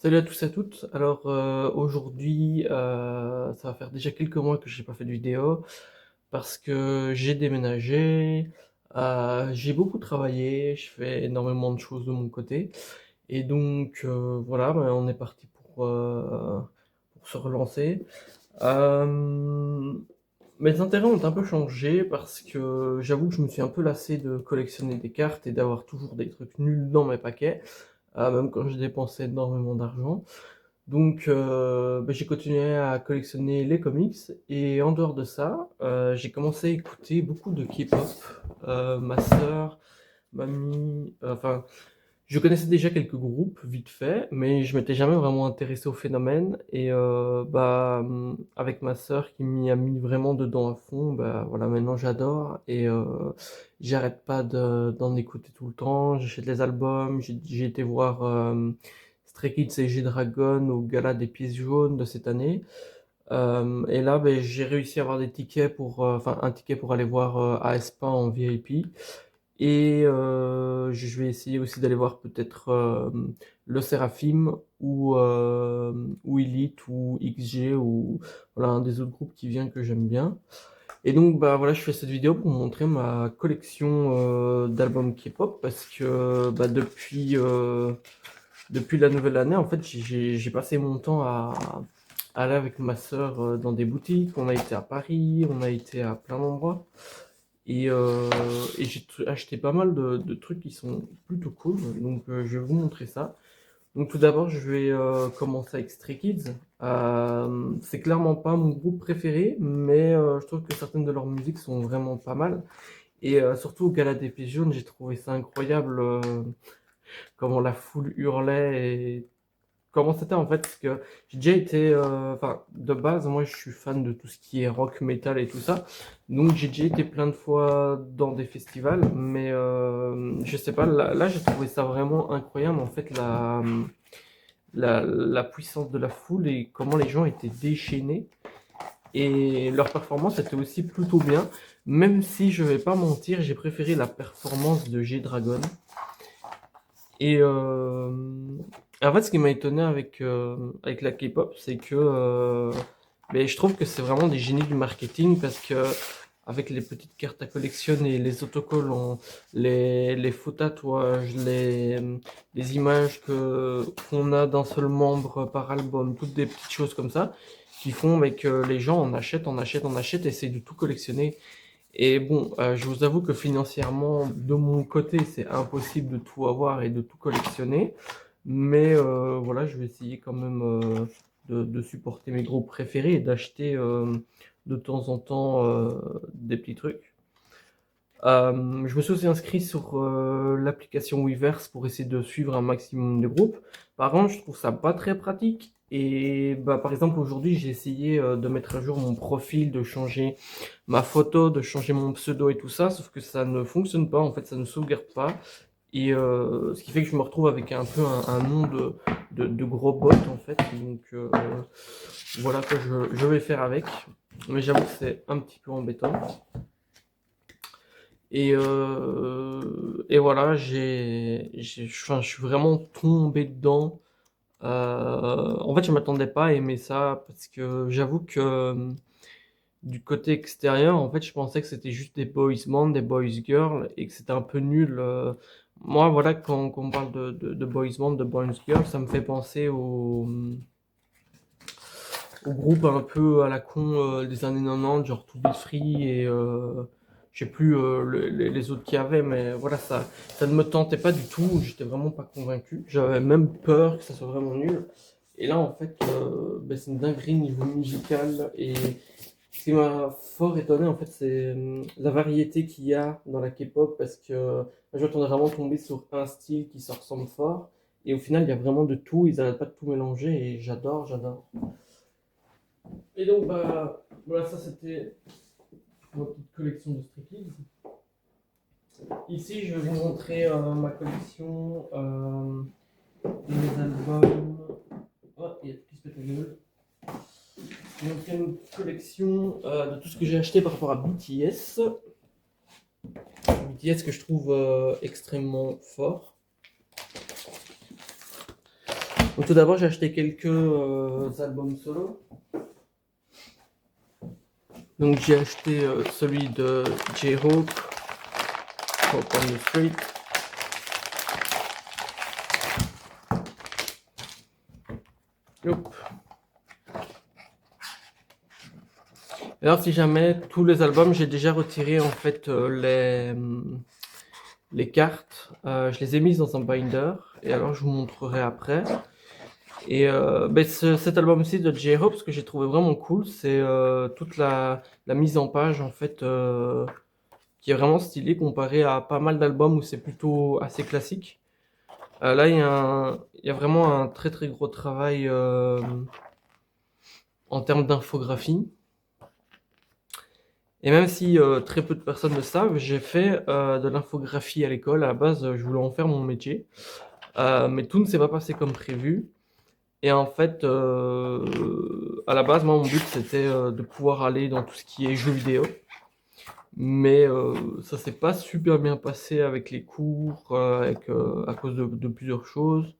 Salut à tous et à toutes. Alors aujourd'hui, ça va faire déjà quelques mois que j'ai pas fait de vidéo parce que j'ai déménagé, j'ai beaucoup travaillé, je fais énormément de choses de mon côté et donc voilà, ben, on est parti pour se relancer. Euh, Mes intérêts ont un peu changé parce que j'avoue que je me suis un peu lassé de collectionner des cartes et d'avoir toujours des trucs nuls dans mes paquets, même quand je dépensais énormément d'argent. Donc, bah, j'ai continué à collectionner les comics et en dehors de ça, j'ai commencé à écouter beaucoup de K-pop. Ma sœur, mamie, enfin, je connaissais déjà quelques groupes vite fait, mais je m'étais jamais vraiment intéressé au phénomène. Et avec ma sœur qui m'y a mis vraiment dedans à fond, bah voilà, maintenant j'adore et j'arrête pas d'en écouter tout le temps. J'achète les albums, j'ai été voir Stray Kids et G-Dragon au gala des pièces jaunes de cette année. Et là, ben, j'ai réussi à avoir des tickets enfin un ticket pour aller voir aespa en VIP. Et je vais essayer aussi d'aller voir peut-être le Seraphim ou Elite ou XG ou voilà un des autres groupes qui vient que j'aime bien. Et donc bah voilà, je fais cette vidéo pour montrer ma collection d'albums K-pop parce que bah, depuis la nouvelle année, en fait, j'ai passé mon temps à aller avec ma sœur dans des boutiques. On a été à Paris, on a été à plein d'endroits. Et j'ai acheté pas mal de trucs qui sont plutôt cool, donc je vais vous montrer ça. Donc tout d'abord, je vais commencer avec Stray Kids. C'est clairement pas mon groupe préféré, mais je trouve que certaines de leurs musiques sont vraiment pas mal. Et surtout au Gala des Pigeons, j'ai trouvé ça incroyable comment la foule hurlait et comment c'était en fait, parce que j'ai déjà été, enfin de base moi je suis fan de tout ce qui est rock, metal et tout ça, donc j'ai déjà été plein de fois dans des festivals, mais je sais pas, là j'ai trouvé ça vraiment incroyable en fait la puissance de la foule et comment les gens étaient déchaînés, et leur performance était aussi plutôt bien, même si je vais pas mentir, j'ai préféré la performance de G-Dragon. Et en fait, ce qui m'a étonné avec la K-pop, c'est que mais je trouve que c'est vraiment des génies du marketing parce que avec les petites cartes à collectionner, les autocollants, les faux tatouages, les images qu'on a d'un seul membre par album, toutes des petites choses comme ça, qui font que les gens en achètent, en achètent, en achètent, et essayent de tout collectionner. Et bon, je vous avoue que financièrement, de mon côté, c'est impossible de tout avoir et de tout collectionner. Mais voilà, je vais essayer quand même de supporter mes groupes préférés et d'acheter de temps en temps des petits trucs. Je me suis aussi inscrit sur l'application Weverse pour essayer de suivre un maximum de groupes. Par contre, je trouve ça pas très pratique. Et bah, par exemple, aujourd'hui, j'ai essayé de mettre à jour mon profil, de changer ma photo, de changer mon pseudo et tout ça, sauf que ça ne fonctionne pas, en fait, ça ne sauvegarde pas. Et ce qui fait que je me retrouve avec un peu un nom de gros bot, en fait. Donc voilà que je vais faire avec. Mais j'avoue que c'est un petit peu embêtant. Et voilà, enfin, je suis vraiment tombé dedans. En fait, je m'attendais pas à aimer ça parce que j'avoue que du côté extérieur, en fait, je pensais que c'était juste des boys band, des boys girls et que c'était un peu nul. Moi, voilà, quand on parle de boys band, de boys girls, ça me fait penser au groupe un peu à la con des années 90, genre To Be Free et je sais plus les autres qu'il y avait, mais voilà, ça ne me tentait pas du tout, j'étais vraiment pas convaincu, j'avais même peur que ça soit vraiment nul. Et là, en fait, ben, c'est une dinguerie niveau musical. Et ce qui m'a fort étonné, en fait, c'est la variété qu'il y a dans la K-pop, parce que je m'attendais vraiment tomber sur un style qui se ressemble fort. Et au final, il y a vraiment de tout, ils n'arrêtent pas de tout mélanger, et j'adore, j'adore. Et donc, bah, voilà, ça c'était ma petite collection de Stray Kids. Ici, je vais vous montrer ma collection de mes albums. Oh, il y a qui se pète la gueule. Donc, il y a une collection de tout ce que j'ai acheté par rapport à BTS. BTS que je trouve extrêmement fort. Donc tout d'abord j'ai acheté quelques albums solo. Donc j'ai acheté celui de J-Hope, Hope on the Street. Hop. Alors si jamais tous les albums, j'ai déjà retiré en fait les cartes, je les ai mises dans un binder et alors je vous montrerai après. Et cet album-ci de J-Hope, ce que j'ai trouvé vraiment cool, c'est toute la mise en page en fait, qui est vraiment stylée comparé à pas mal d'albums où c'est plutôt assez classique. Là, il y a vraiment un très très gros travail en termes d'infographie. Et même si très peu de personnes le savent, j'ai fait de l'infographie à l'école. À la base, je voulais en faire mon métier. Mais tout ne s'est pas passé comme prévu. Et en fait, à la base, moi, mon but, c'était de pouvoir aller dans tout ce qui est jeux vidéo. Mais ça s'est pas super bien passé avec les cours, à cause de plusieurs choses.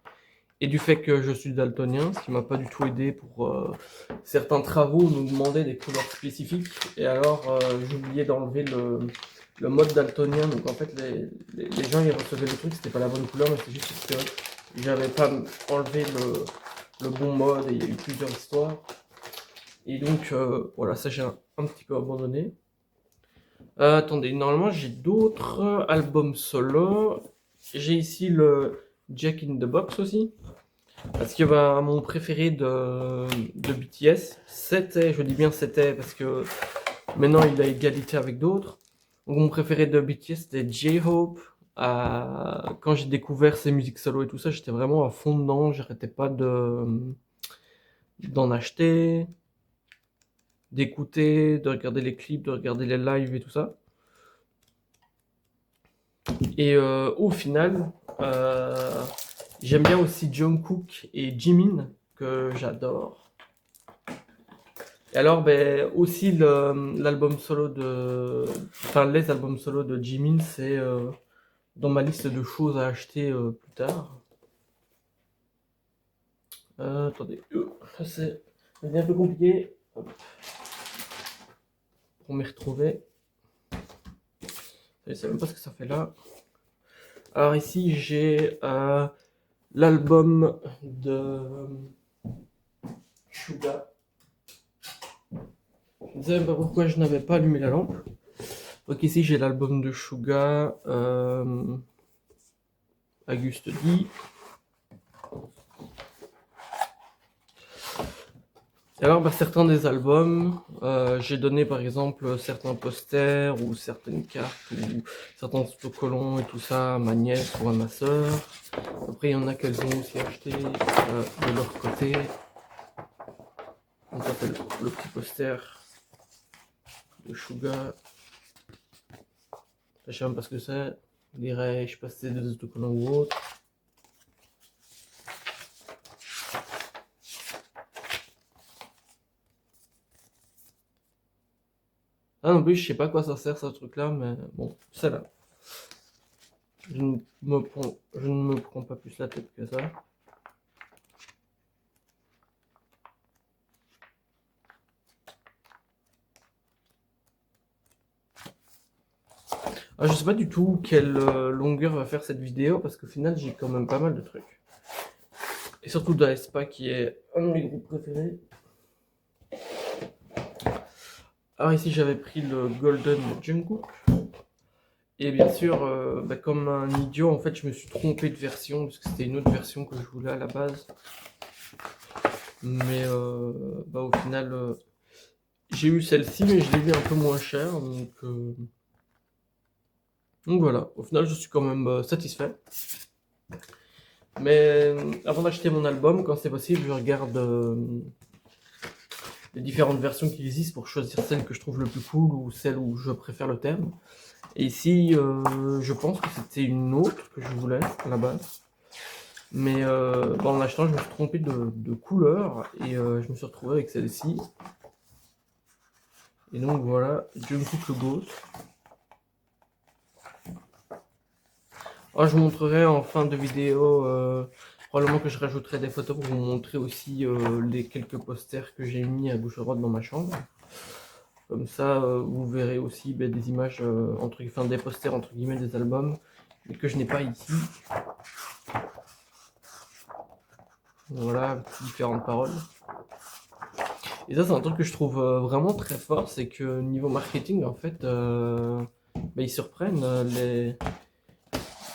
Et du fait que je suis daltonien, ce qui m'a pas du tout aidé pour certains travaux, nous demandaient des couleurs spécifiques. Et alors, j'oubliais d'enlever le mode daltonien. Donc en fait, les gens, ils recevaient le truc, c'était pas la bonne couleur, mais c'est juste que j'avais pas enlevé le bon mode et il y a eu plusieurs histoires. Et donc, voilà, ça j'ai un petit peu abandonné. Attendez, normalement j'ai d'autres albums solo. J'ai ici le Jack in the Box aussi. Parce que mon préféré de BTS, c'était, je dis bien c'était, parce que maintenant il a égalité avec d'autres. Donc mon préféré de BTS c'était J-Hope. Quand j'ai découvert ses musiques solo et tout ça, j'étais vraiment à fond dedans, j'arrêtais pas d'en acheter, d'écouter, de regarder les clips, de regarder les lives et tout ça. Et au final, j'aime bien aussi Jungkook et Jimin, que j'adore. Et alors, aussi l'album solo enfin les albums solo de Jimin, c'est dans ma liste de choses à acheter plus tard. Attendez, ça c'est un peu compliqué. Hop. Pour m'y retrouver. Je sais même pas ce que ça fait là. Alors ici j'ai l'album de Suga. Je ne sais même pas pourquoi je n'avais pas allumé la lampe. Donc ici j'ai l'album de Suga, Auguste D. Alors certains des albums, j'ai donné par exemple certains posters ou certaines cartes ou certains autocollants et tout ça à ma nièce ou à ma soeur. Après il y en a qu'elles ont aussi acheté de leur côté. Donc ça c'est le petit poster de Suga. Je sais même pas ce que c'est. On dirait, je sais pas si c'est des autocollants ou autre. Ah non plus, je sais pas à quoi ça sert ce truc là, mais bon, c'est là. Je ne me prends pas plus la tête que ça. Je sais pas du tout quelle longueur va faire cette vidéo parce qu'au final j'ai quand même pas mal de trucs. Et surtout d'Aespa qui est un de mes groupes préférés. Alors ici j'avais pris le Golden Jungkook. Et bien sûr, comme un idiot, en fait je me suis trompé de version parce que c'était une autre version que je voulais à la base. Mais au final, j'ai eu celle-ci mais je l'ai vu un peu moins cher. Donc voilà, au final je suis quand même satisfait. Mais avant d'acheter mon album, quand c'est possible, je regarde les différentes versions qui existent pour choisir celle que je trouve le plus cool ou celle où je préfère le thème. Et ici, je pense que c'était une autre que je voulais à la base. Mais en l'achetant, je me suis trompé de couleur et je me suis retrouvé avec celle-ci. Et donc voilà, Jungkook le Ghost. Alors, je vous montrerai en fin de vidéo Probablement que je rajouterai des photos pour vous montrer aussi les quelques posters que j'ai mis à gauche à droite dans ma chambre. Comme ça, vous verrez aussi des images, enfin des posters entre guillemets des albums, mais que je n'ai pas ici. Voilà, différentes paroles. Et ça, c'est un truc que je trouve vraiment très fort, c'est que niveau marketing, en fait, ils surprennent.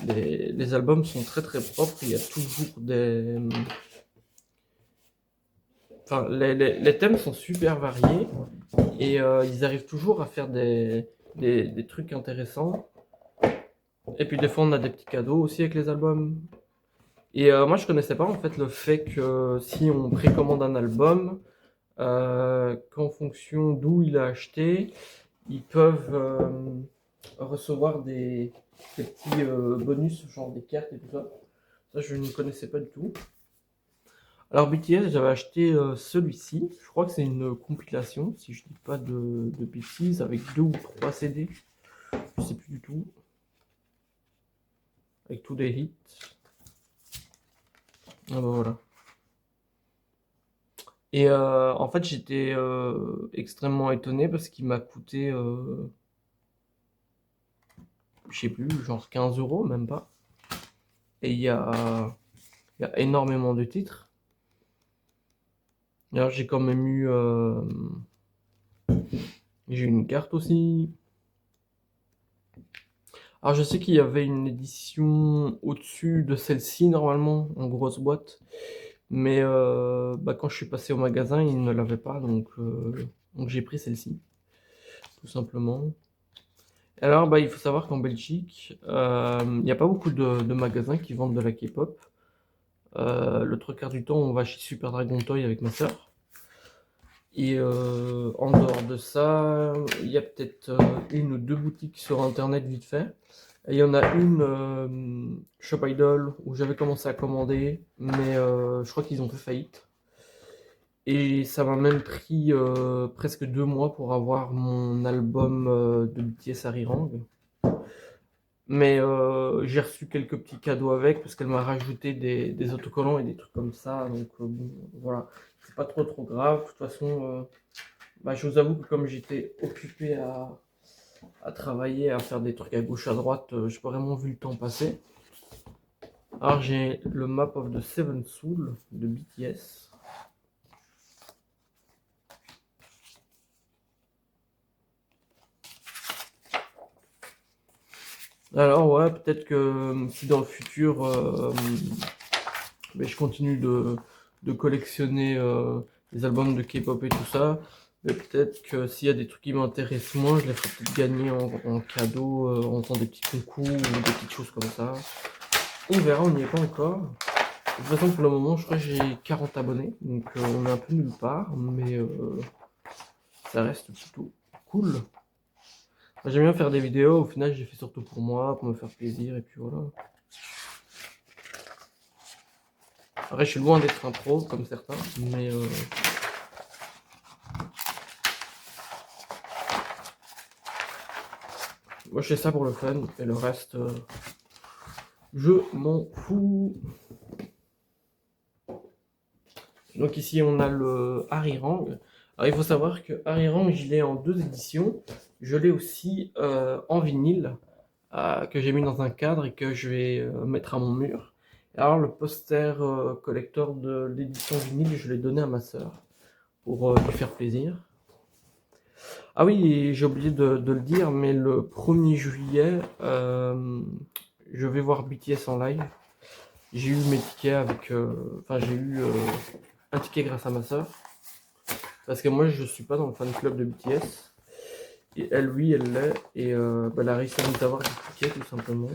Les albums sont très très propres. Il y a toujours des. Enfin, les thèmes sont super variés et ils arrivent toujours à faire des trucs intéressants. Et puis des fois, on a des petits cadeaux aussi avec les albums. Et moi, je connaissais pas en fait le fait que si on précommande un album, qu'en fonction d'où il a acheté, ils peuvent recevoir des petits bonus, genre des cartes et tout ça. Ça, je ne connaissais pas du tout. Alors BTS, j'avais acheté celui-ci. Je crois que c'est une compilation, si je dis pas de bêtises, avec 2 ou 3 CD. Je sais plus du tout. Avec tous les hits. Ah bah voilà. Et en fait, j'étais extrêmement étonné parce qu'il m'a coûté, je sais plus, genre 15 euros, même pas. Et il y a énormément de titres. Alors j'ai quand même eu... j'ai eu une carte aussi. Alors je sais qu'il y avait une édition au-dessus de celle-ci normalement, en grosse boîte. Mais quand je suis passé au magasin, ils ne l'avaient pas, donc j'ai pris celle-ci, tout simplement. Alors il faut savoir qu'en Belgique, il n'y a pas beaucoup de magasins qui vendent de la K-pop. Le 3/4 du temps, on va chez Super Dragon Toy avec ma soeur. Et en dehors de ça, il y a peut-être 1 ou 2 boutiques sur internet vite fait. Et il y en a une, Shop Idol, où j'avais commencé à commander, mais je crois qu'ils ont fait faillite. Et ça m'a même pris presque 2 mois pour avoir mon album de BTS Arirang. Mais j'ai reçu quelques petits cadeaux avec, parce qu'elle m'a rajouté des autocollants et des trucs comme ça. Donc bon, voilà, c'est pas trop grave. De toute façon, je vous avoue que comme j'étais occupé à travailler, à faire des trucs à gauche à droite, j'ai pas vraiment vu le temps passer. Alors j'ai le Map of the Seven Souls de BTS. Alors ouais, peut-être que si dans le futur je continue de collectionner les albums de K-pop et tout ça, mais peut-être que s'il y a des trucs qui m'intéressent moins, je les ferai peut-être gagner en cadeau, en faisant des petits concours ou des petites choses comme ça. On verra, on n'y est pas encore. De toute façon, pour le moment, je crois que j'ai 40 abonnés, donc on est un peu nulle part, mais ça reste plutôt cool. J'aime bien faire des vidéos, au final j'ai fait surtout pour moi, pour me faire plaisir, et puis voilà. Après je suis loin d'être un pro comme certains, mais moi je fais ça pour le fun, et le reste, je m'en fous. Donc ici on a le Arirang. Alors il faut savoir que Arirang, je l'ai en 2 éditions. Je l'ai aussi en vinyle, que j'ai mis dans un cadre et que je vais mettre à mon mur. Alors le poster collector de l'édition vinyle, je l'ai donné à ma soeur pour lui faire plaisir. Ah oui, j'ai oublié de le dire, mais le 1er juillet, je vais voir BTS en live. J'ai eu mes tickets avec... j'ai eu un ticket grâce à ma soeur. Parce que moi, je suis pas dans le fan club de BTS. Et elle, oui, elle l'est. Et elle a réussi à nous avoir des tickets, tout simplement.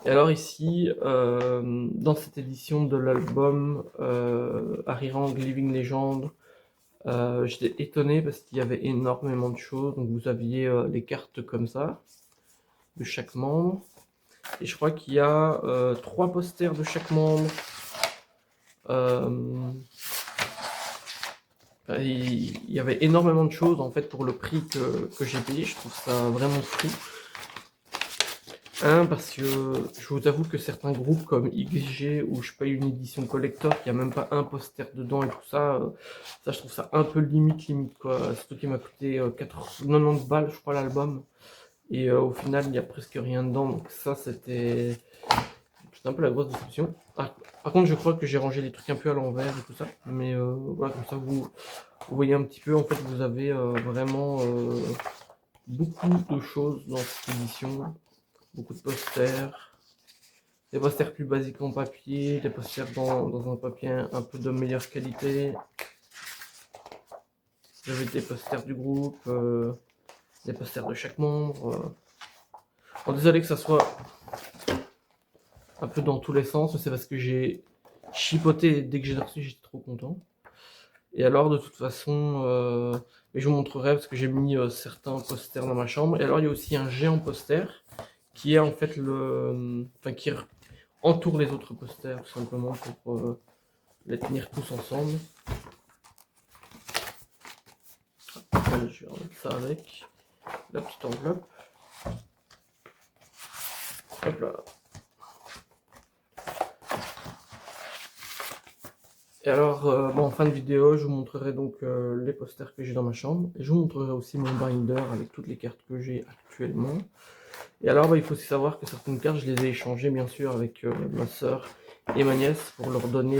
Et alors ici, dans cette édition de l'album Arirang Living Legend, j'étais étonné parce qu'il y avait énormément de choses. Donc vous aviez les cartes comme ça, de chaque membre. Et je crois qu'il y a 3 posters de chaque membre. Il y avait énormément de choses en fait pour le prix que j'ai payé. Je trouve ça vraiment fou. Parce que je vous avoue que certains groupes comme XG, où je paye une édition collector, il n'y a même pas un poster dedans et tout ça, ça je trouve ça un peu limite quoi. Surtout qu'il m'a coûté 90 balles, je crois, l'album. Et au final, il n'y a presque rien dedans, donc ça c'était un peu la grosse déception. Par contre, je crois que j'ai rangé les trucs un peu à l'envers et tout ça, mais voilà, comme ça vous voyez un petit peu, en fait, vous avez vraiment beaucoup de choses dans cette édition, beaucoup de posters, des posters plus basiques en papier, des posters dans un papier un peu de meilleure qualité. Vous avez des posters du groupe, des posters de chaque membre. Bon, désolé que ça soit un peu dans tous les sens, c'est parce que j'ai chipoté dès que j'ai reçu, j'étais trop content. Et alors, de toute façon, je vous montrerai parce que j'ai mis certains posters dans ma chambre. Et alors, il y a aussi un géant poster qui est en fait qui entoure les autres posters tout simplement pour les tenir tous ensemble. Allez, je vais remettre ça avec la petite enveloppe. Hop là. Et alors, en fin de vidéo, je vous montrerai donc les posters que j'ai dans ma chambre. Et je vous montrerai aussi mon binder avec toutes les cartes que j'ai actuellement. Et alors, il faut aussi savoir que certaines cartes, je les ai échangées bien sûr avec ma soeur et ma nièce pour leur donner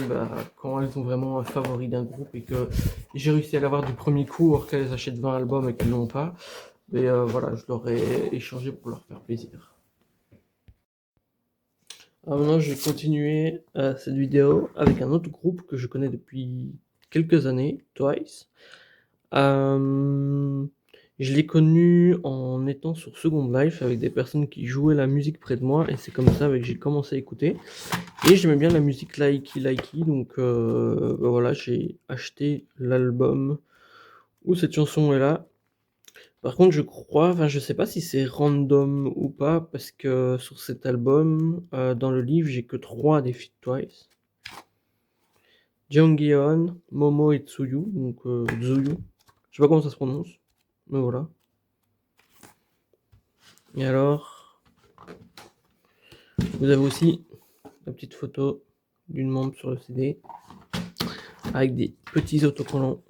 quand elles ont vraiment un favori d'un groupe et que j'ai réussi à l'avoir du premier coup, alors qu'elles achètent 20 albums et qu'elles n'ont pas. Et voilà, je leur ai échangé pour leur faire plaisir. Alors maintenant, je vais continuer cette vidéo avec un autre groupe que je connais depuis quelques années, Twice. Je l'ai connu en étant sur Second Life avec des personnes qui jouaient la musique près de moi et c'est comme ça que j'ai commencé à écouter. Et j'aimais bien la musique likey, donc voilà, j'ai acheté l'album où cette chanson est là. Par contre, je sais pas si c'est random ou pas, parce que sur cet album, dans le livre, j'ai que 3 des feat Twice. Jeongyeon, Momo et Tsuyu, donc Tsuyu. Je sais pas comment ça se prononce, mais voilà. Et alors, vous avez aussi la petite photo d'une membre sur le CD, avec des petits autocollants.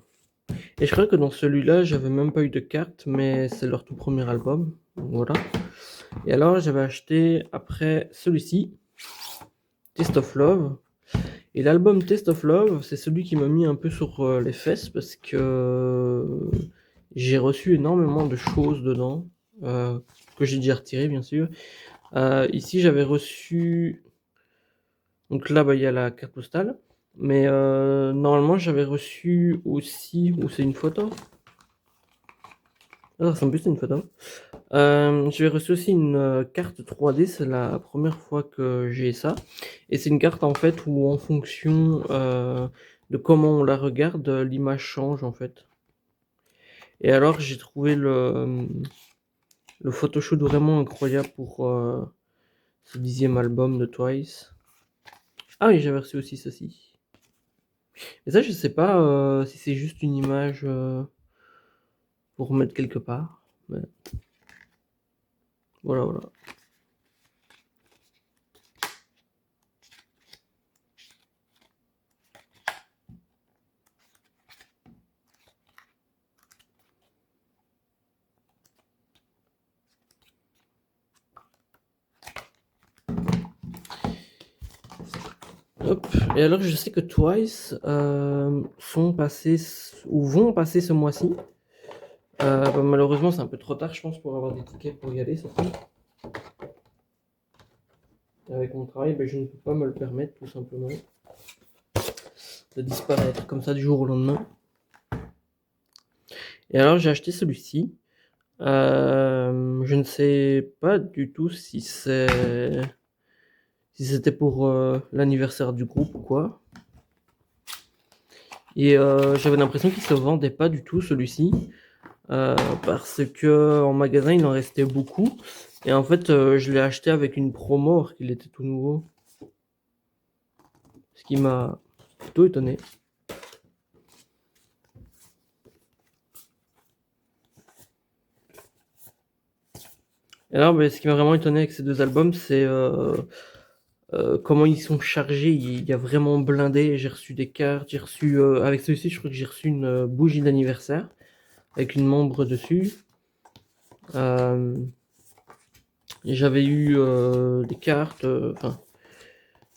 Et je crois que dans celui-là, j'avais même pas eu de carte, mais c'est leur tout premier album, donc voilà. Et alors, j'avais acheté après celui-ci, Taste of Love. Et l'album Taste of Love, c'est celui qui m'a mis un peu sur les fesses parce que j'ai reçu énormément de choses dedans, que j'ai déjà retiré bien sûr. Ici, j'avais reçu. Donc là, il y a la carte postale. Mais normalement, j'avais reçu aussi. Ou c'est une photo? Ah, ça ressemble plus à une photo. J'ai reçu aussi une carte 3D, c'est la première fois que j'ai ça. Et c'est une carte en fait où en fonction de comment on la regarde, l'image change en fait. Et alors j'ai trouvé le photoshoot vraiment incroyable pour ce 10e album de Twice. Ah oui, j'avais reçu aussi ceci. Mais ça je sais pas si c'est juste une image pour mettre quelque part. Mais voilà, voilà. Hop. Et alors, je sais que Twice sont passés ou vont passer ce mois-ci. Malheureusement, c'est un peu trop tard, je pense, pour avoir des tickets pour y aller. Ça fait. Avec mon travail, je ne peux pas me le permettre, tout simplement, de disparaître comme ça du jour au lendemain. Et alors, j'ai acheté celui-ci. Je ne sais pas du tout si c'était pour l'anniversaire du groupe ou quoi. Et j'avais l'impression qu'il se vendait pas du tout celui-ci. Parce que en magasin il en restait beaucoup et en fait je l'ai acheté avec une promo alors qu'il était tout nouveau, ce qui m'a plutôt étonné. Et alors, ce qui m'a vraiment étonné avec ces 2 albums, c'est, comment ils sont chargés. Il y a vraiment blindé. J'ai reçu des cartes, j'ai reçu, avec celui-ci, je crois que j'ai reçu une, bougie d'anniversaire avec une membre dessus. J'avais eu, des cartes, enfin,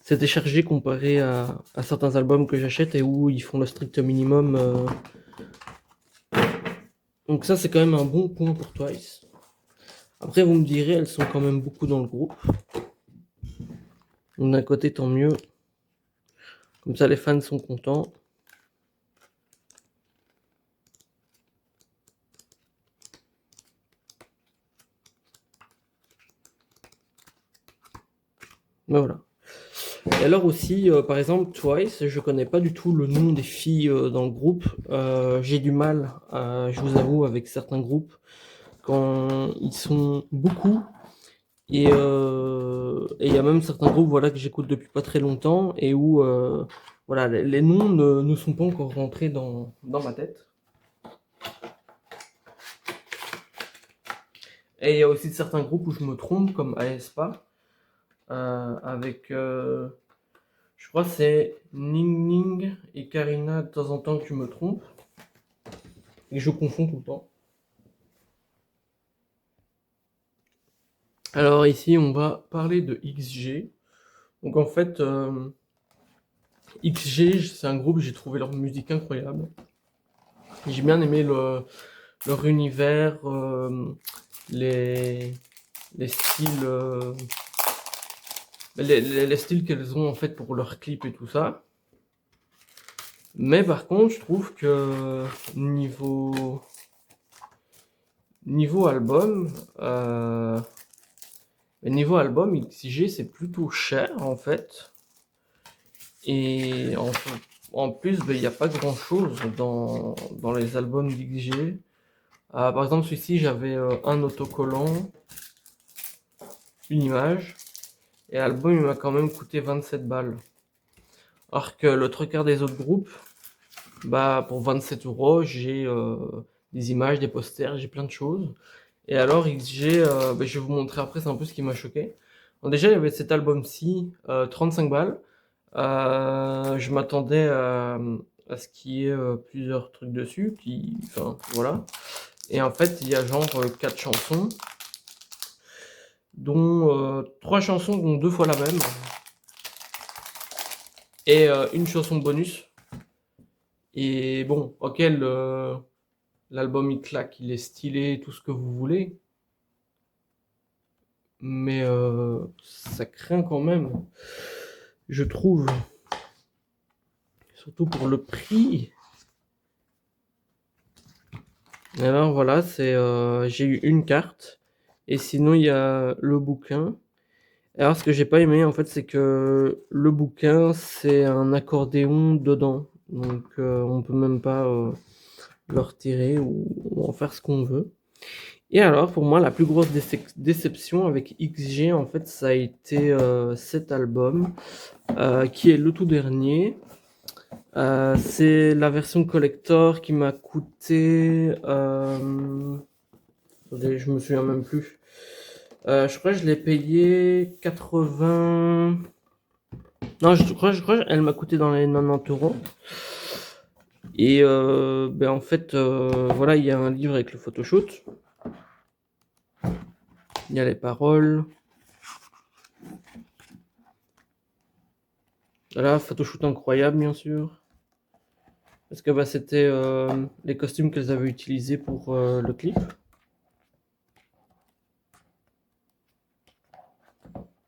c'était chargé comparé à certains albums que j'achète et où ils font le strict minimum, donc ça, c'est quand même un bon point pour Twice. Après, vous me direz, elles sont quand même beaucoup dans le groupe. Donc d'un côté, tant mieux. Comme ça, les fans sont contents. Mais voilà. Et alors aussi, par exemple, Twice, je connais pas du tout le nom des filles dans le groupe. J'ai du mal, je vous avoue, avec certains groupes, quand ils sont beaucoup. Et il y a même certains groupes, voilà, que j'écoute depuis pas très longtemps et où voilà, les noms ne sont pas encore rentrés dans ma tête. Et il y a aussi certains groupes où je me trompe, comme aespa, avec, je crois que c'est Ning Ning et Karina, de temps en temps que je me trompe, et je confonds tout le temps. Alors ici, on va parler de XG. Donc en fait, XG, c'est un groupe, j'ai trouvé leur musique incroyable. J'ai bien aimé leur univers, les, les styles, les styles qu'elles ont en fait pour leurs clips et tout ça. Mais par contre, je trouve que niveau album, XG c'est plutôt cher en fait. Et en plus, il n'y a pas grand chose dans les albums d'XG. Par exemple, celui-ci, j'avais un autocollant, une image, et l'album il m'a quand même coûté 27 balles. Alors que le trois quarts des autres groupes, pour 27 €, j'ai des images, des posters, j'ai plein de choses. Et alors XG, je vais vous montrer après, c'est un peu ce qui m'a choqué. Bon, déjà, il y avait cet album-ci, 35 balles. Je m'attendais à ce qu'il y ait plusieurs trucs dessus, enfin voilà. Et en fait, il y a genre 4 chansons, dont 3 chansons, dont 2 fois la même, et une chanson bonus. Et bon, ok, l'album il claque, il est stylé, tout ce que vous voulez, mais ça craint quand même, je trouve, surtout pour le prix. Alors voilà, j'ai eu une carte, et sinon il y a le bouquin. Alors ce que j'ai pas aimé en fait, c'est que le bouquin c'est un accordéon dedans, donc on peut même pas le retirer ou en faire ce qu'on veut. Et alors pour moi la plus grosse déception avec XG en fait, ça a été cet album qui est le tout dernier. C'est la version collector qui m'a coûté attendez, je me souviens même plus. Je crois que je l'ai payé 80. Non, je crois elle m'a coûté dans les 90 €. Et en fait, voilà, il y a un livre avec le photoshoot. Il y a les paroles. Voilà, photoshoot incroyable, bien sûr. Parce que c'était les costumes qu'elles avaient utilisés pour le clip.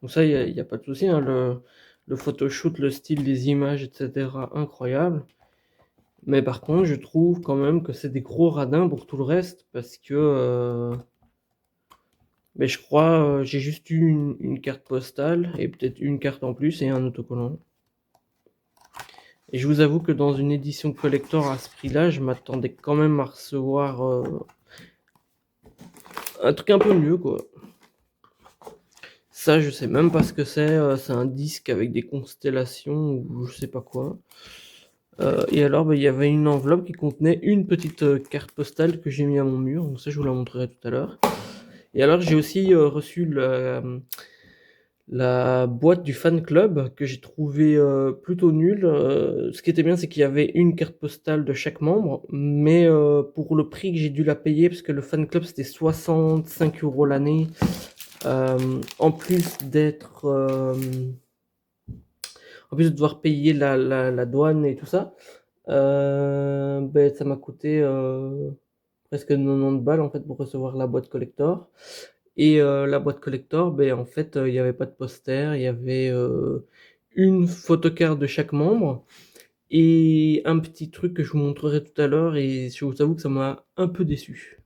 Donc ça, il n'y a pas de souci, hein, le photoshoot, le style des images, etc., incroyable. Mais par contre, je trouve quand même que c'est des gros radins pour tout le reste, parce que mais je crois j'ai juste eu une carte postale et peut-être une carte en plus et un autocollant. Et je vous avoue que dans une édition collector à ce prix-là, je m'attendais quand même à recevoir un truc un peu mieux, quoi. Ça, je sais même pas ce que c'est un disque avec des constellations ou je sais pas quoi. Et alors, il y avait une enveloppe qui contenait une petite carte postale que j'ai mis à mon mur, donc ça je vous la montrerai tout à l'heure. Et alors j'ai aussi reçu la boîte du fan club que j'ai trouvé plutôt nulle. Ce qui était bien, c'est qu'il y avait une carte postale de chaque membre, mais pour le prix que j'ai dû la payer, parce que le fan club c'était 65 € l'année, en plus d'être, en plus de devoir payer la douane et tout ça, ben, ça m'a coûté presque 90 balles en fait pour recevoir la boîte collector. Et la boîte collector, ben, en fait, il n'y avait pas de poster, il y avait une photocarte de chaque membre et un petit truc que je vous montrerai tout à l'heure, et je vous avoue que ça m'a un peu déçu.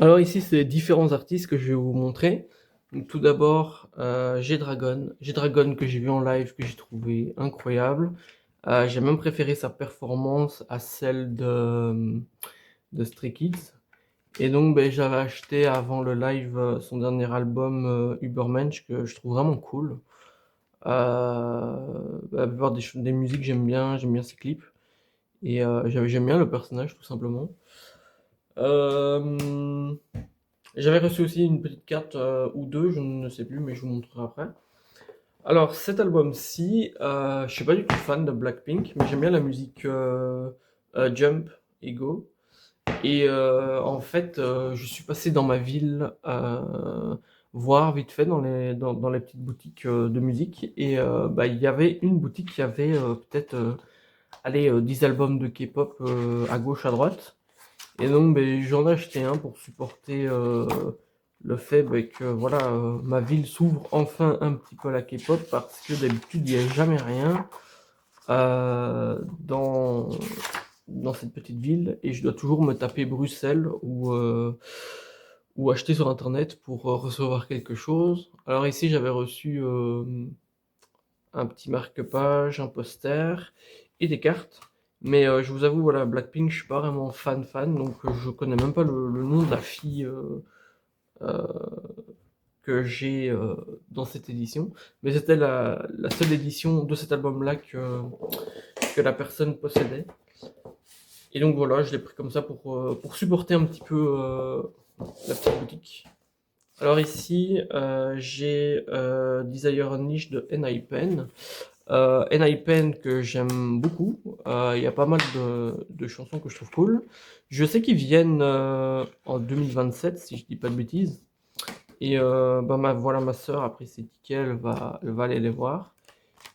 Alors ici, c'est différents artistes que je vais vous montrer. Donc, tout d'abord, G-Dragon. G-Dragon que j'ai vu en live, que j'ai trouvé incroyable. J'ai même préféré sa performance à celle de Stray Kids. Et donc, ben, j'avais acheté avant le live son dernier album Übermensch, que je trouve vraiment cool. La plupart des musiques, j'aime bien ses clips. Et j'aime bien le personnage, tout simplement. Euh, J'avais reçu aussi une petite carte ou deux, je ne sais plus, mais je vous montrerai après. Alors, cet album-ci, je suis pas du tout fan de Blackpink, mais j'aime bien la musique Jump et Go. Et en fait, je suis passé dans ma ville voir vite fait dans les petites boutiques de musique. Et bah, il y avait une boutique qui avait peut-être allez, 10 albums de K-pop à gauche, à droite. Et donc ben, j'en ai acheté un pour supporter le fait ben, que voilà, ma ville s'ouvre enfin un petit peu à la K-pop, parce que d'habitude il n'y a jamais rien dans cette petite ville, et je dois toujours me taper Bruxelles ou acheter sur internet pour recevoir quelque chose. Alors ici j'avais reçu un petit marque-page, un poster et des cartes. Mais je vous avoue, voilà, Blackpink, je suis pas vraiment fan, donc je connais même pas le nom de la fille euh, que j'ai dans cette édition. Mais c'était la seule édition de cet album-là que la personne possédait. Et donc voilà, je l'ai pris comme ça pour supporter un petit peu la petite boutique. Alors ici, j'ai Desire Unleashed de N.I.PEN. N.I.PEN que j'aime beaucoup. Il y a pas mal de chansons que je trouve cool. Je sais qu'ils viennent en 2027, si je dis pas de bêtises. Et bah, voilà, ma soeur a pris ses tickets, elle va aller les voir.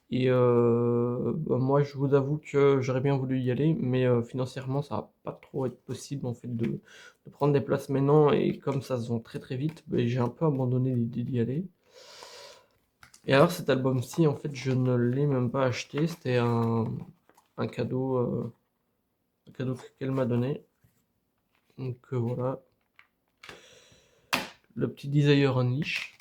Et bah, moi, je vous avoue que j'aurais bien voulu y aller, mais financièrement, ça va pas trop être possible en fait de prendre des places maintenant. Et comme ça se vend très très vite, bah, j'ai un peu abandonné l'idée d'y aller. Et alors cet album-ci, en fait, je ne l'ai même pas acheté. C'était un cadeau qu'elle m'a donné. Donc voilà, le petit Desire Unleashed.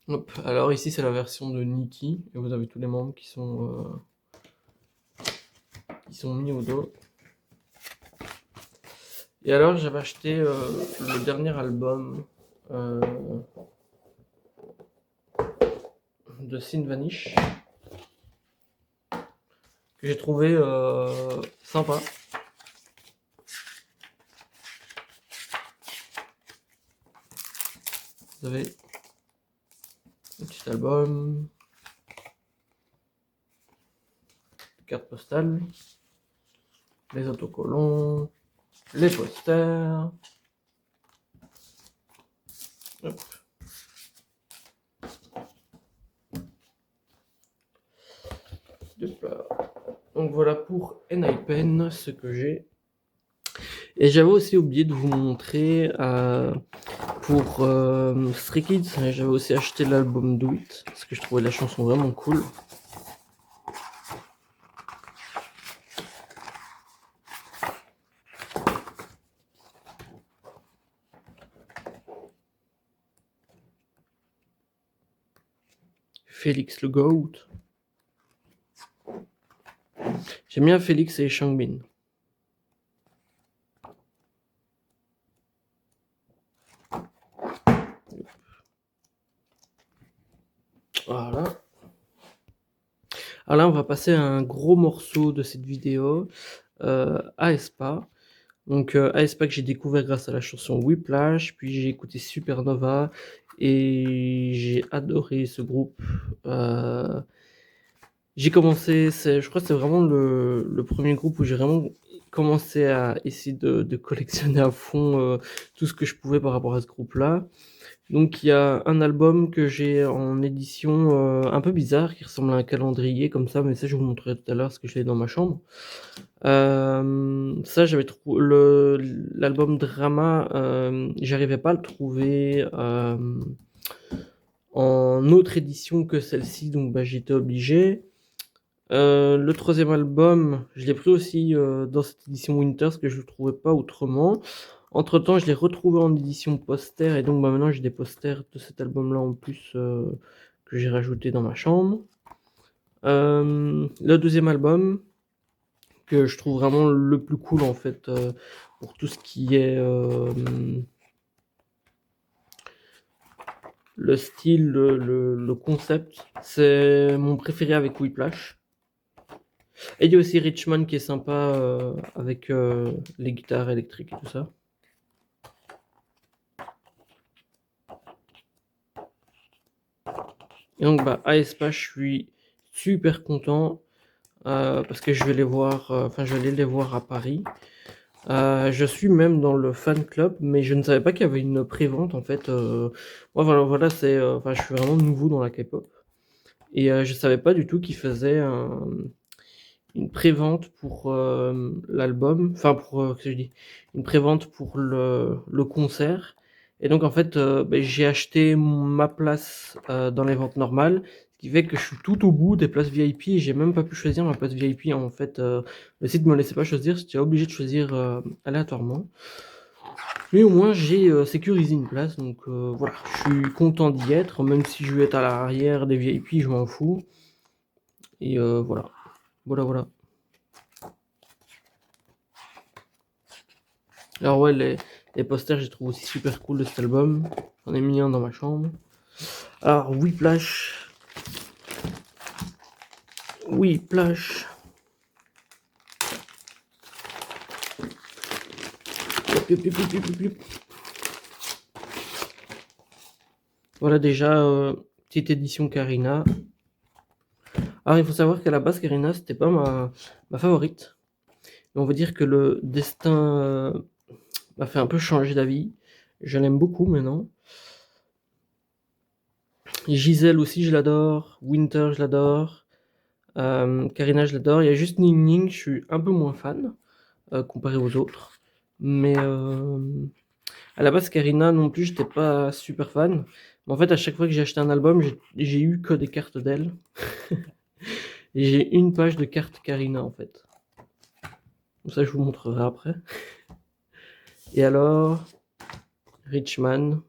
Hop. Alors ici, c'est la version de Nikki, et vous avez tous les membres qui sont mis au dos. Et alors, j'avais acheté le dernier album euh, de Sin Vanish, que j'ai trouvé sympa. Vous avez un petit album, carte postale, les autocollants, les posters. Hop. Donc voilà pour N.I.PEN, ce que j'ai. Et j'avais aussi oublié de vous montrer pour Stray Kids, j'avais aussi acheté l'album Do It, parce que je trouvais la chanson vraiment cool. Félix le Goat. J'aime bien Félix et Changbin. Voilà. Alors là, on va passer à un gros morceau de cette vidéo, aespa. Donc aespa que j'ai découvert grâce à la chanson Whiplash, puis j'ai écouté Supernova et j'ai adoré ce groupe. J'ai commencé, je crois que c'est vraiment le premier groupe où j'ai vraiment commencé à essayer de collectionner à fond tout ce que je pouvais par rapport à ce groupe-là. Donc il y a un album que j'ai en édition un peu bizarre qui ressemble à un calendrier comme ça, mais ça je vous montrerai tout à l'heure parce que je l'ai dans ma chambre. Ça j'avais trouvé l'album Drama, j'arrivais pas à le trouver en autre édition que celle-ci, donc bah, j'étais obligé. Le troisième album, je l'ai pris aussi dans cette édition Winter parce que je le trouvais pas autrement. Entre temps, je l'ai retrouvé en édition poster et donc bah, maintenant j'ai des posters de cet album-là en plus que j'ai rajouté dans ma chambre. Le deuxième album, que je trouve vraiment le plus cool en fait pour tout ce qui est le style, le concept, c'est mon préféré avec Whiplash. Et il y a aussi Richman qui est sympa avec les guitares électriques et tout ça. Et donc bah aespa, je suis super content parce que je vais les voir, enfin je vais aller les voir à Paris. Je suis même dans le fan club, mais je ne savais pas qu'il y avait une pré-vente en fait. Moi voilà c'est, enfin je suis vraiment nouveau dans la K-pop et je savais pas du tout qu'ils faisaient une pré-vente pour l'album, enfin pour qu'est-ce que je dis, une pré-vente pour le concert. Et donc en fait, j'ai acheté ma place dans les ventes normales, ce qui fait que je suis tout au bout des places VIP et j'ai même pas pu choisir ma place VIP. En fait, le site me laissait pas choisir, j'étais obligé de choisir aléatoirement. Mais au moins j'ai sécurisé une place, donc voilà, je suis content d'y être, même si je vais être à l'arrière des VIP, je m'en fous. Et voilà, voilà. Alors ouais, les posters, je trouve aussi super cool de cet album. J'en ai mis un dans ma chambre. Alors Whiplash. Whiplash. Voilà déjà, petite édition Karina. Alors il faut savoir qu'à la base, Karina, c'était pas ma favorite. Mais on va dire que le destin m'a fait un peu changer d'avis. Je l'aime beaucoup maintenant. Gisèle aussi, je l'adore. Winter, je l'adore. Karina, je l'adore. Il y a juste Ning Ning, je suis un peu moins fan comparé aux autres. Mais à la base, Karina non plus, j'étais pas super fan. Mais en fait, à chaque fois que j'ai acheté un album, j'ai eu que des cartes d'elle. Et j'ai une page de cartes Karina en fait. Donc ça, je vous montrerai après. Et alors, Richman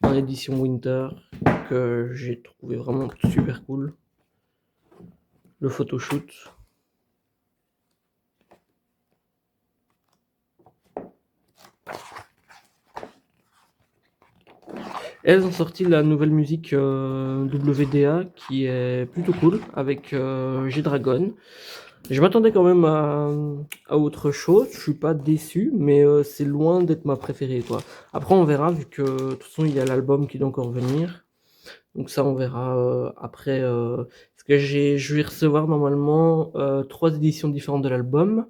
en édition Winter, que j'ai trouvé vraiment super cool. Le photoshoot. Elles ont sorti la nouvelle musique WDA qui est plutôt cool avec G-Dragon. Je m'attendais quand même à autre chose, je suis pas déçu, mais c'est loin d'être ma préférée quoi. Après on verra vu que de toute façon il y a l'album qui doit encore venir. Donc ça on verra après parce que je vais recevoir normalement 3 éditions différentes de l'album,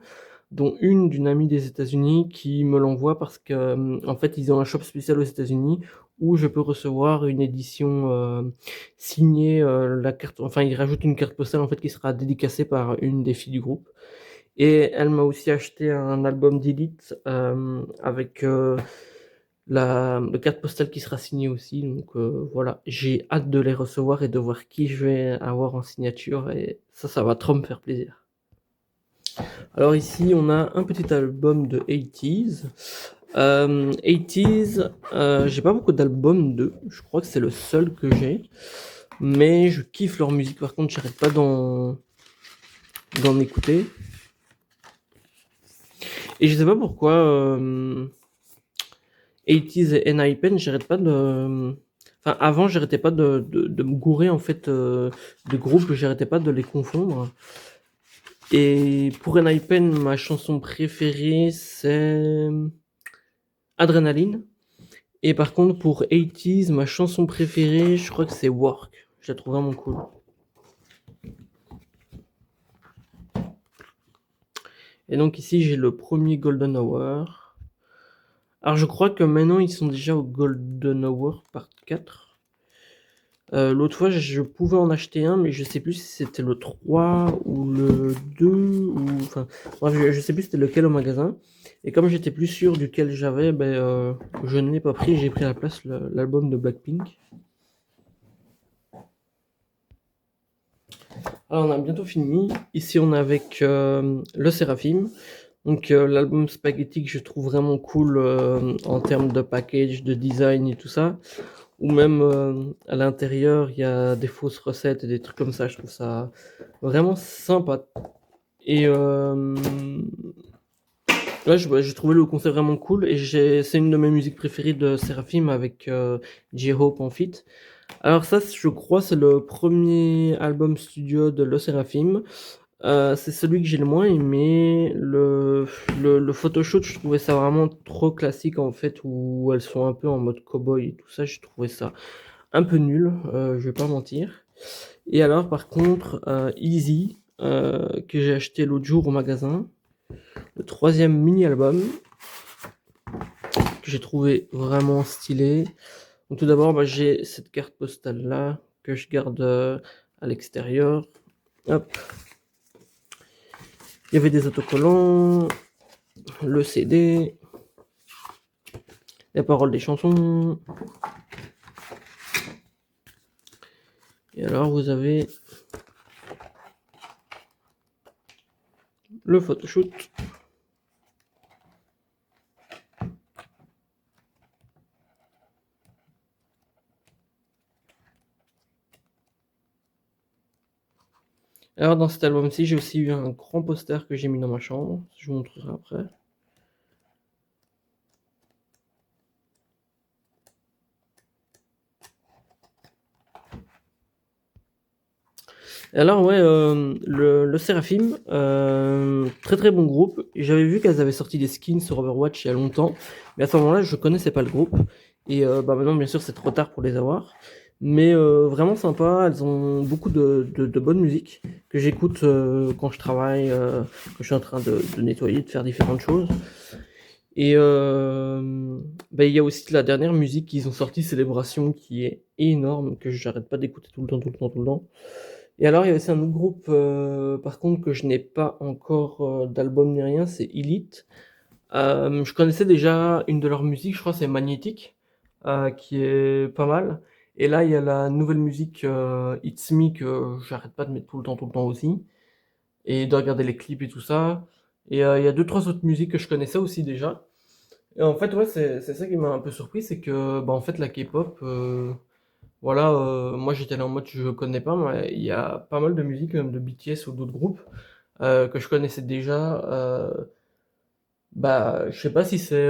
dont une d'une amie des États-Unis qui me l'envoie parce que en fait ils ont un shop spécial aux États-Unis où je peux recevoir une édition signée, la carte, enfin ils rajoutent une carte postale en fait qui sera dédicacée par une des filles du groupe. Et elle m'a aussi acheté un album d'Elite avec le carte postale qui sera signé aussi. Donc voilà, j'ai hâte de les recevoir et de voir qui je vais avoir en signature et ça va trop me faire plaisir. Alors ici, on a un petit album de 80s. 80s, j'ai pas beaucoup d'albums d'eux. Je crois que c'est le seul que j'ai. Mais je kiffe leur musique. Par contre, j'arrête pas d'en écouter. Et je sais pas pourquoi 80s et N.I.P.N. j'arrête pas Enfin, avant, j'arrêtais pas de me gourer en fait de groupes, j'arrêtais pas de les confondre. Et pour Enhypen, ma chanson préférée, c'est Adrenaline. Et par contre, pour 80s, ma chanson préférée, je crois que c'est Work. Je la trouve vraiment cool. Et donc ici, j'ai le premier Golden Hour. Alors je crois que maintenant, ils sont déjà au Golden Hour part 4. L'autre fois, je pouvais en acheter un, mais je sais plus si c'était le 3 ou le 2, ou enfin, bref, je sais plus c'était lequel au magasin. Et comme j'étais plus sûr duquel j'avais, je ne l'ai pas pris, j'ai pris à la place l'album de Blackpink. Alors on a bientôt fini. Ici on est avec Le Seraphim. Donc l'album Spaghetti que je trouve vraiment cool en termes de package, de design et tout ça. Ou même à l'intérieur il y a des fausses recettes et des trucs comme ça. Je trouve ça vraiment sympa. Et ouais, j'ai trouvé le concept vraiment cool. Et c'est une de mes musiques préférées de Seraphim avec J-Hope en feat. Alors ça, je crois, c'est le premier album studio de Le Seraphim. C'est celui que j'ai le moins aimé. Le photoshoot, je trouvais ça vraiment trop classique en fait, où elles sont un peu en mode cowboy et tout ça. Je trouvais ça un peu nul, je vais pas mentir. Et alors, par contre, Easy, que j'ai acheté l'autre jour au magasin, le troisième mini-album, que j'ai trouvé vraiment stylé. Donc tout d'abord, j'ai cette carte postale là que je garde à l'extérieur. Hop. Il y avait des autocollants, le CD, les paroles des chansons. Et alors vous avez le photoshoot. Alors dans cet album-ci, j'ai aussi eu un grand poster que j'ai mis dans ma chambre. Je vous montrerai après. Et alors ouais, le Seraphim, très très bon groupe. J'avais vu qu'elles avaient sorti des skins sur Overwatch il y a longtemps, mais à ce moment-là, je connaissais pas le groupe. Et maintenant, bien sûr, c'est trop tard pour les avoir. Mais vraiment sympa, elles ont beaucoup de bonne musique que j'écoute quand je travaille, quand je suis en train de nettoyer, de faire différentes choses. Et il y a aussi la dernière musique qu'ils ont sortie, Célébration, qui est énorme, que j'arrête pas d'écouter tout le temps, tout le temps, tout le temps. Et alors, il y a aussi un autre groupe, par contre, que je n'ai pas encore d'album ni rien, c'est Elite. Je connaissais déjà une de leurs musiques, je crois que c'est Magnétique, qui est pas mal. Et là, il y a la nouvelle musique It's Me que j'arrête pas de mettre tout le temps aussi. Et de regarder les clips et tout ça. Et il y a deux, trois autres musiques que je connaissais aussi déjà. Et en fait, ouais, c'est ça qui m'a un peu surpris, c'est que, en fait, la K-pop, voilà, moi j'étais là en mode je connais pas, mais il y a pas mal de musiques, même de BTS ou d'autres groupes, que je connaissais déjà. Je sais pas si c'est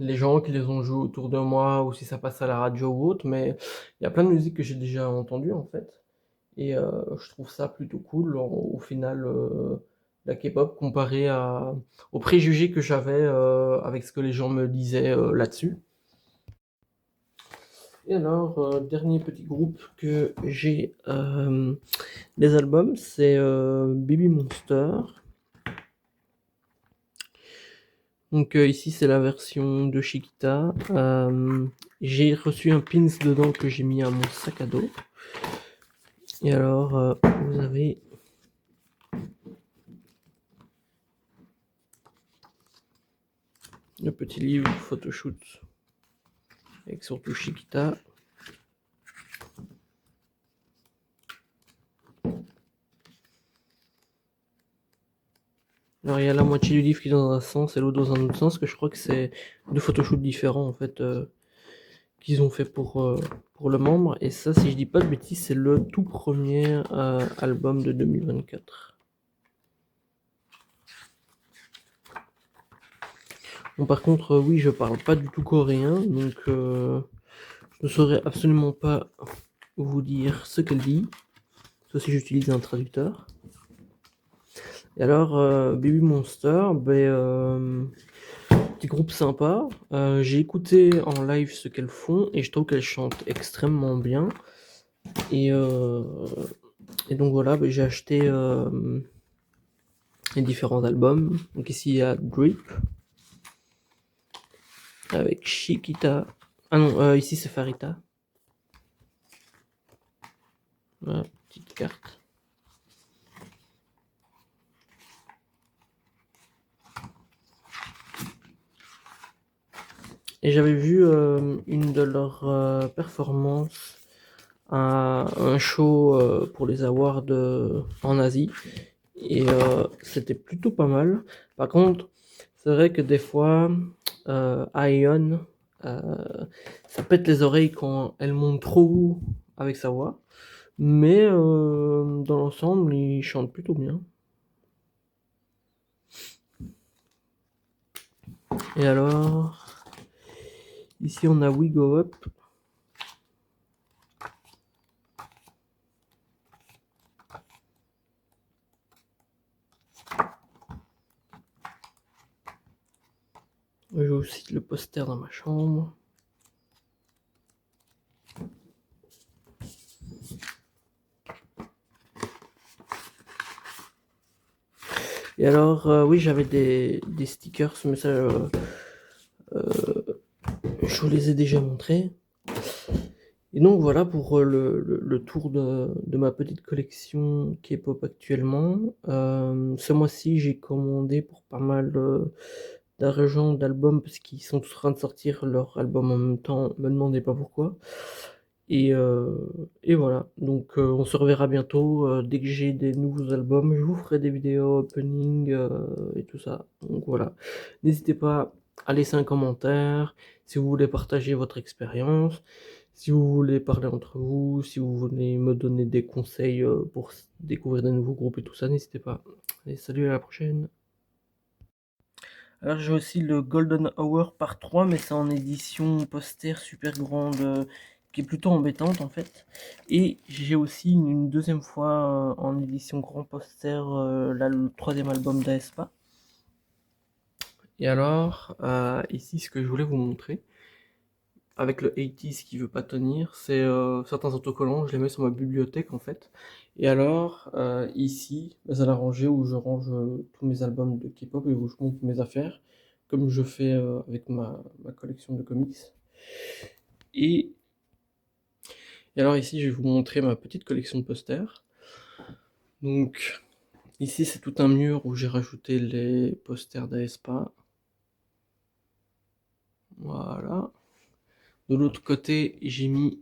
les gens qui les ont joués autour de moi ou si ça passe à la radio ou autre, mais il y a plein de musiques que j'ai déjà entendues en fait. Et je trouve ça plutôt cool au final, la K-pop comparé aux préjugés que j'avais avec ce que les gens me disaient là-dessus. Et alors, dernier petit groupe que j'ai les albums, c'est Baby Monster. Donc ici c'est la version de Chiquita. J'ai reçu un pins dedans que j'ai mis à mon sac à dos. Et alors vous avez le petit livre photoshoot avec surtout Chiquita. Alors il y a la moitié du livre qui est dans un sens et l'autre dans un autre sens, que je crois que c'est deux photoshoots différents en fait qu'ils ont fait pour le membre. Et ça, si je dis pas de bêtises, c'est le tout premier album de 2024. Bon, par contre, oui, je parle pas du tout coréen, donc je ne saurais absolument pas vous dire ce qu'elle dit, sauf si j'utilise un traducteur. Et alors, Baby Monster, petit groupe sympa. J'ai écouté en live ce qu'elles font et je trouve qu'elles chantent extrêmement bien. Et donc voilà, j'ai acheté les différents albums. Donc ici il y a Drip avec Chiquita. Ah non, ici c'est Farita. Voilà, petite carte. Et j'avais vu une de leurs performances, un show pour les awards en Asie. Et c'était plutôt pas mal. Par contre, c'est vrai que des fois, Aion, ça pète les oreilles quand elle monte trop haut avec sa voix. Mais dans l'ensemble, il chante plutôt bien. Et alors, ici on a We Go Up. J'ai aussi le poster dans ma chambre. Et alors, oui, j'avais des stickers, mais ça, je vous les ai déjà montrés. Et donc voilà pour le tour de ma petite collection K-pop actuellement. Ce mois-ci, j'ai commandé pour pas mal d'argent d'albums parce qu'ils sont tous en train de sortir leur album en même temps. Me demandez pas pourquoi. Et, euh, et voilà. Donc on se reverra bientôt. Dès que j'ai des nouveaux albums, je vous ferai des vidéos opening et tout ça. Donc voilà. N'hésitez pas à laisser un commentaire si vous voulez partager votre expérience. Si vous voulez parler entre vous, si vous voulez me donner des conseils pour découvrir des nouveaux groupes et tout ça, n'hésitez pas. Allez, salut, à la prochaine. Alors j'ai aussi le Golden Hour par 3, mais c'est en édition poster super grande, qui est plutôt embêtante en fait. Et j'ai aussi une deuxième fois en édition grand poster, là, le troisième album d'Aespa. Et alors, ici ce que je voulais vous montrer, avec le 80s qui veut pas tenir, c'est certains autocollants, je les mets sur ma bibliothèque en fait. Et alors, ici, c'est la rangée où je range tous mes albums de K-pop et où je monte mes affaires, comme je fais avec ma collection de comics. Et, et alors ici, je vais vous montrer ma petite collection de posters. Donc, ici, c'est tout un mur où j'ai rajouté les posters d'Aespa. Voilà. De l'autre côté, j'ai mis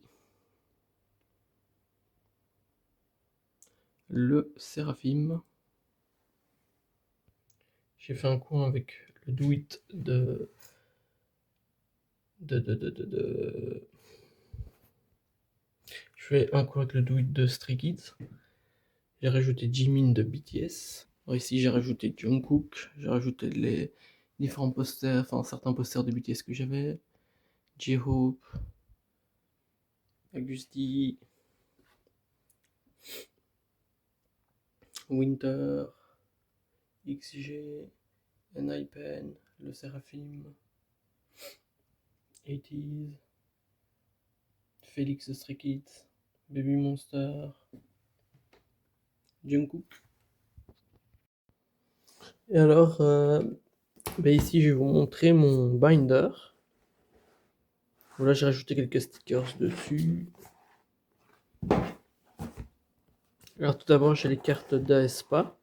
le Séraphim. J'ai fait un coin avec le Do It de. Je fais un coin avec le Do It de Stray Kids. J'ai rajouté Jimin de BTS. Alors ici, j'ai rajouté Jungkook. J'ai rajouté les différents posters, enfin certains posters de BTS que j'avais. J-Hope, Augusti, Winter, XG, NIPEN, le Seraphim, 80s, Félix de Stray Kids, Baby Monster, Jungkook. Et alors, ici je vais vous montrer mon binder. Voilà, j'ai rajouté quelques stickers dessus. Alors tout d'abord, j'ai les cartes d'Aespa.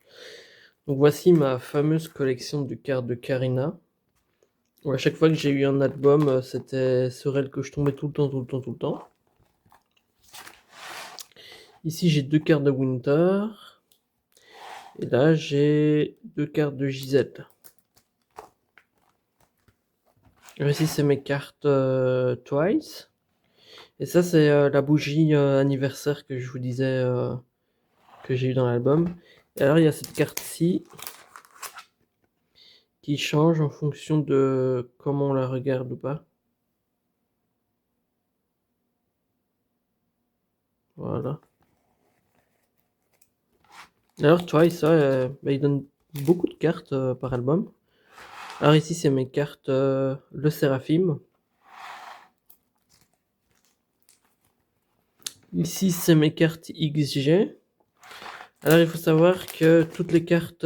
Donc voici ma fameuse collection de cartes de Karina. Où à chaque fois que j'ai eu un album, c'était sur elle que je tombais tout le temps. Ici, j'ai deux cartes de Winter. Et là, j'ai deux cartes de Gisèle. Ici, c'est mes cartes Twice. Et ça, c'est la bougie anniversaire que je vous disais que j'ai eu dans l'album. Et alors, il y a cette carte-ci qui change en fonction de comment on la regarde ou pas. Voilà. Alors tu vois, ça, bah, il donne beaucoup de cartes par album. Alors ici, c'est mes cartes Le Séraphim. Ici, c'est mes cartes XG. Alors il faut savoir que toutes les cartes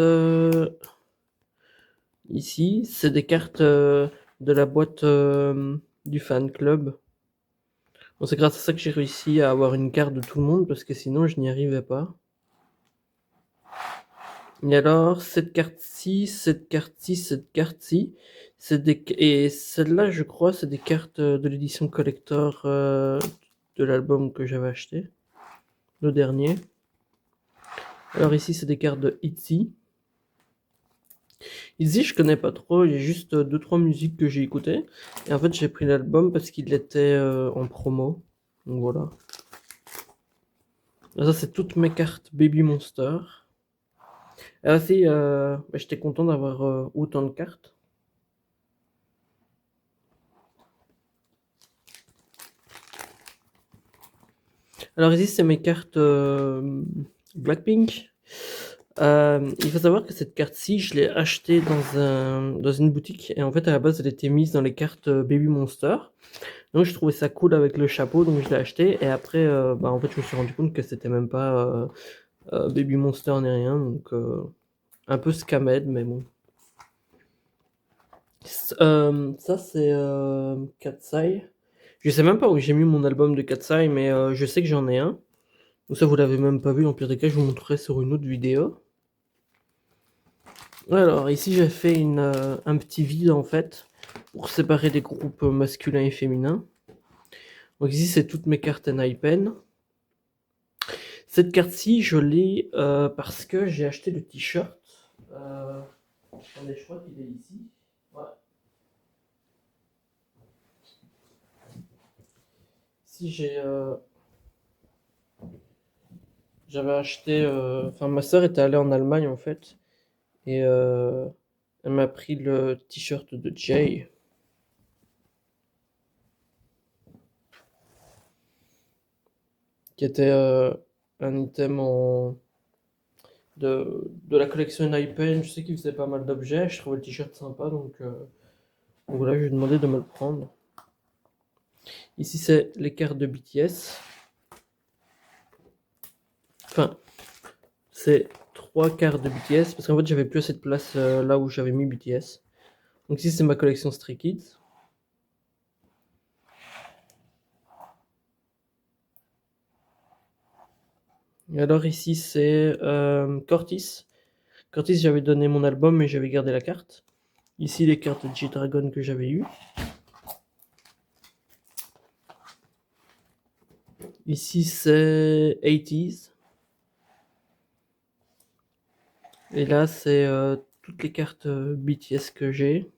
ici, c'est des cartes de la boîte du fan club. Bon, c'est grâce à ça que j'ai réussi à avoir une carte de tout le monde, parce que sinon je n'y arrivais pas. Et alors, cette carte-ci, cette carte-ci, cette carte-ci, et celle-là, je crois, c'est des cartes de l'édition collector de l'album que j'avais acheté, le dernier. Alors ici, c'est des cartes de ITZY. ITZY, je connais pas trop, il y a juste 2-3 musiques que j'ai écoutées. Et en fait, j'ai pris l'album parce qu'il était en promo. Donc voilà. Ça, c'est toutes mes cartes Baby Monster. Et aussi, bah, j'étais content d'avoir autant de cartes. Alors ici, c'est mes cartes Blackpink. Il faut savoir que cette carte-ci, je l'ai achetée dans une boutique. Et en fait, à la base, elle était mise dans les cartes Baby Monster. Donc je trouvais ça cool avec le chapeau, donc je l'ai acheté. Et après, bah, en fait, je me suis rendu compte que c'était même pas Baby Monster ni rien. Donc un peu scammed, mais bon. Ça, c'est Katsai. Je sais même pas où j'ai mis mon album de Katsai, mais je sais que j'en ai un. Donc ça, vous l'avez même pas vu, en pire des cas, je vous montrerai sur une autre vidéo. Alors, ici, j'ai fait un petit vide, en fait, pour séparer les groupes masculins et féminins. Donc ici, c'est toutes mes cartes NiPen. Cette carte-ci, je l'ai parce que j'ai acheté le t-shirt. Attendez, je crois qu'il est ici. Voilà. Si j'avais acheté, enfin ma soeur était allée en Allemagne en fait, et elle m'a pris le t-shirt de Jay. Qui était un item de la collection NiPen. Je sais qu'il faisait pas mal d'objets, je trouvais le t-shirt sympa, donc voilà, je lui ai demandé de me le prendre. Ici, c'est les cartes de BTS. Enfin, c'est 3 cartes de BTS, parce qu'en fait, j'avais plus assez de place là où j'avais mis BTS. Donc ici, c'est ma collection Stray Kids. Et alors ici, c'est Cortis. Cortis, j'avais donné mon album, mais j'avais gardé la carte. Ici, les cartes de G-Dragon que j'avais eues. Ici, c'est 80s. Et là, c'est toutes les cartes BTS que j'ai.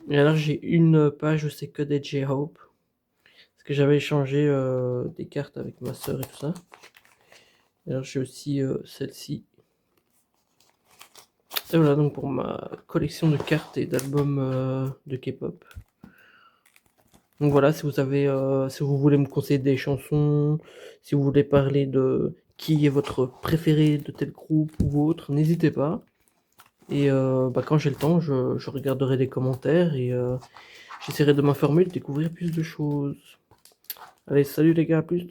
Et alors, j'ai une page où c'est que des J-Hope. Parce que j'avais échangé des cartes avec ma soeur et tout ça. Et alors, j'ai aussi celle-ci. Et voilà donc pour ma collection de cartes et d'albums de K-pop. Donc voilà, si vous voulez me conseiller des chansons, si vous voulez parler de qui est votre préféré de tel groupe ou autre, n'hésitez pas. Et bah, quand j'ai le temps, je regarderai les commentaires et j'essaierai de m'informer, de découvrir plus de choses. Allez, salut les gars, à plus.